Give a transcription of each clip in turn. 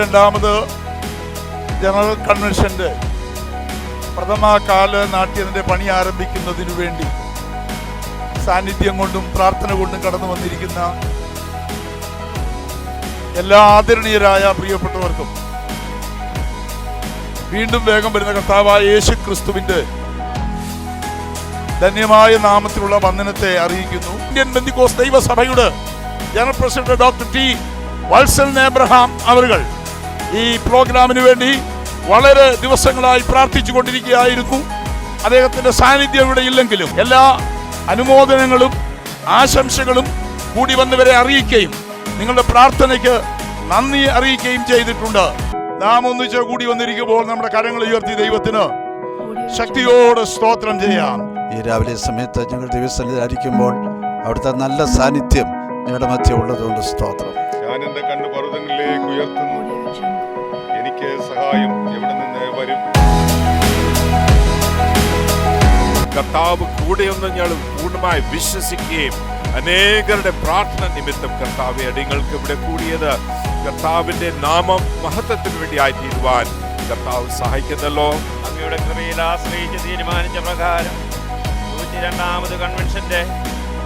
102ാമത് general കൺവെൻഷൻ്റെ പ്രഥമകാല നാട്യത്തിൻ്റെ പണി ആരംഭിക്കുന്നതിനു വേണ്ടി സാന്നിധ്യം കൊണ്ടും പ്രാർത്ഥന കൊണ്ടും കടന്നു വന്നിരിക്കുന്ന എല്ലാ ആദരണീയരായ പ്രിയപ്പെട്ടവർക്കും വീണ്ടും വേഗം വരുന്ന കർത്താവായ യേശു ക്രിസ്തുവിന്റെ ധന്യമായ നാമത്തിലുള്ള വന്ദനത്തെ അറിയിക്കുന്നു. ഇന്ത്യൻ പെന്തിക്കോസ്ത് ദൈവസഭയുടെ general president doctor T Valsal Abraham അവர்கள் ഈ പ്രോഗ്രാമിന് വേണ്ടി വളരെ ദിവസങ്ങളായി പ്രാർത്ഥിച്ചു കൊണ്ടിരിക്കുകയായിരുന്നു. അദ്ദേഹത്തിന്റെ സാന്നിധ്യം ഇവിടെ ഇല്ലെങ്കിലും എല്ലാ അനുമോദനങ്ങളും ആശംസകളും കൂടി വന്നവരെ അറിയിക്കുകയും നിങ്ങളുടെ പ്രാർത്ഥനയ്ക്ക് നന്ദി അറിയിക്കുകയും ചെയ്തിട്ടുണ്ട്. നാം ഒന്നിച്ച് കൂടി വന്നിരിക്കുമ്പോൾ നമ്മുടെ കരങ്ങൾ ഉയർത്തി ദൈവത്തിന് ശക്തിയോടെ സ്തോത്രം ചെയ്യാം. ഈ രാവിലെ സമയത്ത് ഞങ്ങൾ ദൈവസ്ഥലിരിക്കുമ്പോൾ അവിടുത്തെ നല്ല സാന്നിധ്യം ഞങ്ങളുടെ മധ്യ ഉള്ളതുകൊണ്ട് സ്തോത്രം. ഞാൻ എൻ്റെ കണ്ണ് പർവ്വതങ്ങളിലേക്ക് ഉയർത്തുന്നു, എനിക്ക് സഹായം എവിടെ നിന്ന് വരും? കർത്താവ് കൂടെയൊന്നും ഞങ്ങൾ പൂർണ്ണമായി വിശ്വസിക്കുകയും അനേകരുടെ പ്രാർത്ഥന നിമിത്തം കർത്താവെ അടിങ്ങൾക്ക് ഇവിടെ കൂടിയത് കർത്താവിന്റെ നാമം മഹത്വത്തിന് വേണ്ടി ആയിത്തീരുവാൻ കർത്താവ് സഹായിക്കുന്നല്ലോ. അങ്ങയുടെ കൃപയിൽ ആശ്രയിച്ച് തീരുമാനിച്ച പ്രകാരം 102ാമത് കൺവെൻഷന്റെ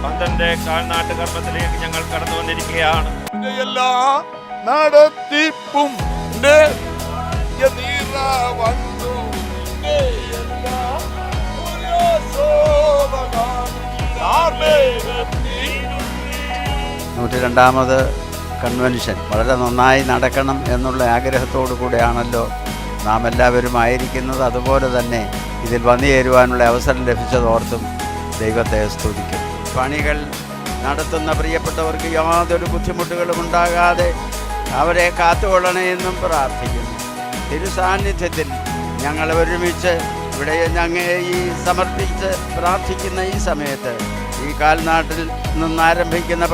12 കാൽനാട്ട് കർമ്മത്തിലേക്ക് ഞങ്ങൾ കടന്നു വന്നിരിക്കുകയാണ്. എല്ലാ നടത്തിപ്പും ാമത് കൺവെൻഷൻ വളരെ നന്നായി നടക്കണം എന്നുള്ള ആഗ്രഹത്തോടു കൂടെയാണല്ലോ നാം എല്ലാവരും ആയിരിക്കുന്നത്. അതുപോലെ തന്നെ ഇതിൽ വന്നു ചേരുവാനുള്ള അവസരം ലഭിച്ചതോർത്തും ദൈവത്തെ സ്തുതിക്കും. പണികൾ നടത്തുന്ന പ്രിയപ്പെട്ടവർക്ക് യാതൊരു ബുദ്ധിമുട്ടുകളും ഉണ്ടാകാതെ അവരെ കാത്തുകൊള്ളണേ എന്നും പ്രാർത്ഥിക്കുന്നു. തിരുസാന്നിധ്യത്തിൽ ഞങ്ങൾ ഒരുമിച്ച് ഇവിടെ ഞങ്ങൾ ഈ സമർപ്പിച്ച് പ്രാർത്ഥിക്കുന്ന ഈ സമയത്ത് ഈ കാൽനാട്ടിൽ നിന്നാരംഭിക്കുന്ന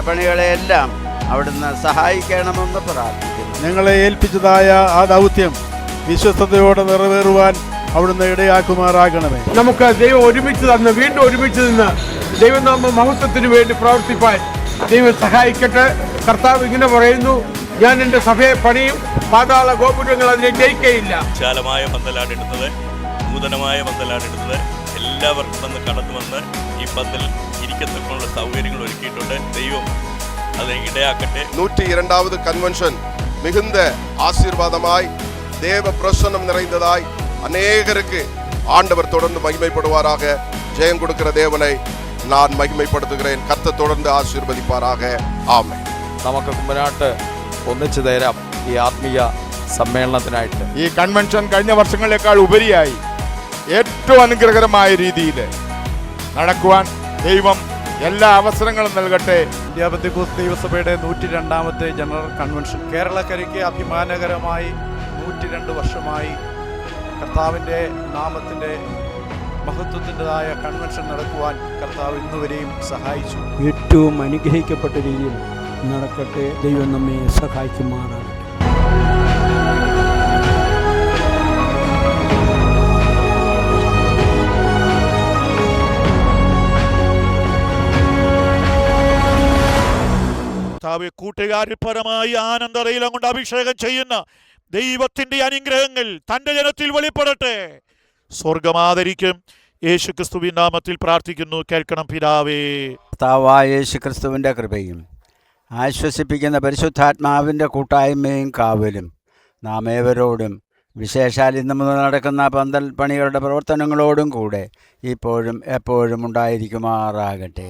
പണികളെയെല്ലാം അവിടുന്ന് സഹായിക്കണമെന്ന് പ്രാർത്ഥിക്കുന്നു. ഞങ്ങളെ ഏൽപ്പിച്ചതായ ആ ദൗത്യം വിശ്വസ്തയോടെ നിറവേറുവാൻ അവിടുന്ന് ഇടയാക്കുമാറാകണമേ. നമുക്ക് ദൈവം ഒരുമിച്ച് തന്ന് വീണ്ടും ഒരുമിച്ച് നിന്ന് ദൈവനാമ മഹത്വത്തിന് വേണ്ടി പ്രവർത്തിപ്പാൻ ദൈവം സഹായിക്കട്ടെ. കർത്താവ് ഇങ്ങനെ പറയുന്നു, ഞാൻ എൻ്റെ സഭയെ പണിയും, പാതാള ഗോപുരങ്ങൾ അതിനെ ജയിക്കുകയില്ല. വിശാലമായ പന്തലാണിടുന്നത്, നൂതനമായ പന്തലാണിടുന്നത്. എല്ലാവർക്കും വന്ന് കടന്നു വന്ന് ഈ പന്തൽ ഇരിക്കത്തക്കുള്ള സൗകര്യങ്ങൾ ഒരുക്കിയിട്ടുണ്ട്. ദൈവം அதை இடையாக்கட்டே. 102வது கன்வென்ஷன் மிகுந்த ஆசீர்வாதமாய் தேவ பிரசன்னம் நிறைந்ததாய் அநேகருக்கு ஆண்டவர் தொடர்ந்து மகிமைப்படுவாராக. ஜெயம் கொடுக்கிற தேவனை நான் மகிமைப்படுத்துகிறேன். கர்த்தர் தொடர்ந்து ஆசீர்வதிப்பாராக. ആമേൻ. നമുക്ക് കുമ്പനാട്ട് ഒന്നിച്ചു തരാം ഈ ആത്മീയ സമ്മേളനത്തിനായിട്ട്. ഈ കൺവെൻഷൻ കഴിഞ്ഞ വർഷങ്ങളെക്കാൾ ഉപരിയായി ഏറ്റവും അനുഗ്രഹകരമായ രീതിയിൽ നടക്കുവാൻ ദൈവം എല്ലാ അവസരങ്ങളും നൽകട്ടെ. ഇന്ത്യ പെന്തിക്കോസ്ത് ദൈവസഭയുടെ 102ാമത്തെ ജനറൽ കൺവെൻഷൻ കേരളക്കരയ്ക്ക് അഭിമാനകരമായി 102 വർഷമായി കർത്താവിൻ്റെ നാമത്തിൻ്റെ മഹത്വത്തിൻ്റെതായ കൺവെൻഷൻ നടക്കുവാൻ കർത്താവ് ഇന്നുവരെയും സഹായിച്ചു. ഏറ്റവും അനുഗ്രഹിക്കപ്പെട്ട രീതിയിൽ നടക്കട്ടെ. ദൈവം നമ്മെ സഹായിക്കുമാറാകട്ടെ. കൂട്ടുകാരിൽ പരമായി ആനന്ദതയിലും കൊണ്ട് അഭിഷേകം ചെയ്യുന്ന ദൈവത്തിന്റെ അനുഗ്രഹങ്ങൾ തന്റെ ജനത്തിൽ വെളിപ്പെടട്ടെ. സ്വർഗമാദരിക്കും. യേശു ക്രിസ്തുവിൻ നാമത്തിൽ പ്രാർത്ഥിക്കുന്നു, കേൾക്കണം പിതാവേ. കർത്താവായ യേശു ക്രിസ്തുവിൻ്റെ കൃപയും ആശ്വസിപ്പിക്കുന്ന പരിശുദ്ധാത്മാവിൻ്റെ കൂട്ടായ്മയും കാവലും നാം ഏവരോടും, വിശേഷാൽ ഇന്നു മുതൽ നടക്കുന്ന പന്തൽ പണികളുടെ പ്രവർത്തനങ്ങളോടും കൂടെ ഇപ്പോഴും എപ്പോഴും ഉണ്ടായിരിക്കുമാറാകട്ടെ.